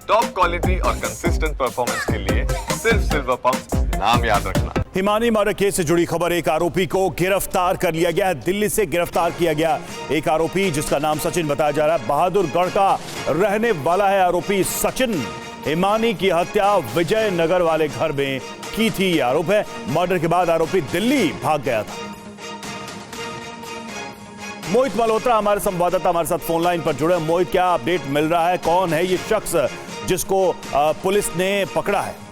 Top quality और consistent performance के लिए सिर्फ सिल्वर पंप नाम याद रखना। हिमानी मर्डर केस से जुड़ी खबर, एक आरोपी को गिरफ्तार कर लिया गया है। दिल्ली से गिरफ्तार किया गया एक आरोपी जिसका नाम सचिन बताया जा रहा है, बहादुरगढ़ का रहने वाला है। आरोपी सचिन हिमानी की हत्या विजयनगर वाले घर में की थी, यह आरोप है। मर्डर के बाद आरोपी दिल्ली भाग गया था। मोहित मल्होत्रा हमारे संवाददाता हमारे साथ फोन लाइन पर जुड़े। मोहित, क्या अपडेट मिल रहा है? कौन है ये शख्स जिसको पुलिस ने पकड़ा है?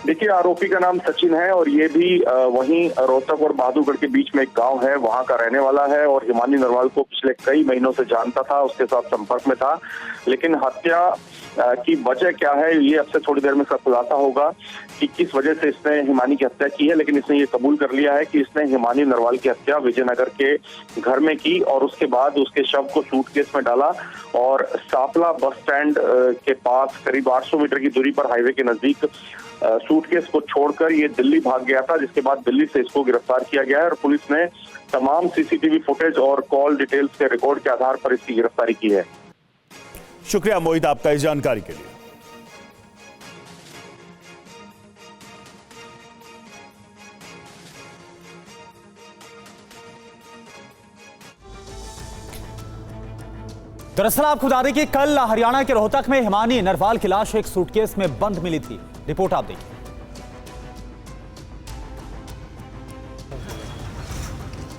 देखिए, आरोपी का नाम सचिन है और ये भी वहीं रोहतक और बहादुरगढ़ के बीच में एक गांव है, वहां का रहने वाला है और हिमानी नरवाल को पिछले कई महीनों से जानता था, उसके साथ संपर्क में था। लेकिन हत्या की वजह क्या है, ये अब से थोड़ी देर में इसका खुलासा होगा कि किस वजह से इसने हिमानी की हत्या की है। लेकिन इसने ये कबूल कर लिया है कि इसने हिमानी नरवाल की हत्या विजयनगर के घर में की और उसके बाद उसके शव को सूटकेस में डाला और सापला बस स्टैंड के पास करीब 800 मीटर की दूरी पर हाईवे के नजदीक सूटकेस को छोड़कर ये दिल्ली भाग गया था, जिसके बाद दिल्ली से इसको गिरफ्तार किया गया है और पुलिस ने तमाम सीसीटीवी फुटेज और कॉल डिटेल्स के रिकॉर्ड के आधार पर इसकी गिरफ्तारी की है। शुक्रिया मोहित आपका इस जानकारी के लिए। दरअसल आपको बता दें कि कल हरियाणा के रोहतक में हिमानी नरवाल की लाश एक सूटकेस में बंद मिली थी। रिपोर्ट आप देखिए।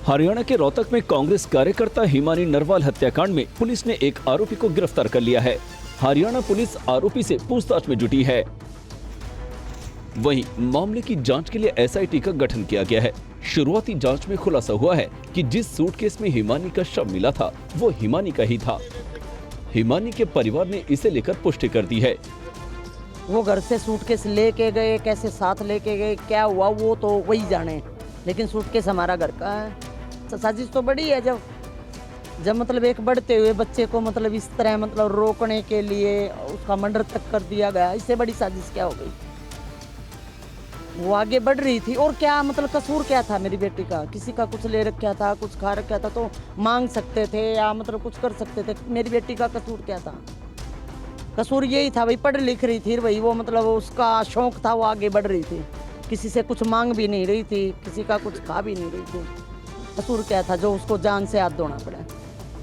हरियाणा के रोहतक में कांग्रेस कार्यकर्ता हिमानी नरवाल हत्याकांड में पुलिस ने एक आरोपी को गिरफ्तार कर लिया है। हरियाणा पुलिस आरोपी से पूछताछ में जुटी है। वहीं मामले की जांच के लिए एसआईटी का गठन किया गया है। शुरुआती जांच में खुलासा हुआ है कि जिस सूटकेस में हिमानी का शव मिला था वो हिमानी का ही था। हिमानी के परिवार ने इसे लेकर पुष्टि कर दी है। वो घर से सूटकेस लेके गए, कैसे साथ लेके गए, क्या हुआ वो तो वही जाने, लेकिन सूटकेस हमारा घर का है। साजिश तो बड़ी है, जब मतलब एक बढ़ते हुए बच्चे को मतलब इस तरह मतलब रोकने के लिए उसका मर्डर तक कर दिया गया, इससे बड़ी साजिश क्या हो गई? वो आगे बढ़ रही थी और क्या मतलब कसूर क्या था मेरी बेटी का? किसी का कुछ ले रखा था, कुछ खा रखा था तो मांग सकते थे या मतलब कुछ कर सकते थे। मेरी बेटी का कसूर क्या था? कसूर यही था भाई, पढ़ लिख रही थी भाई, वो मतलब उसका शौक था, वो आगे बढ़ रही थी, किसी से कुछ मांग भी नहीं रही थी, किसी का कुछ खा भी नहीं रही थी। कसूर क्या था जो उसको जान से हाथ धोना पड़ा?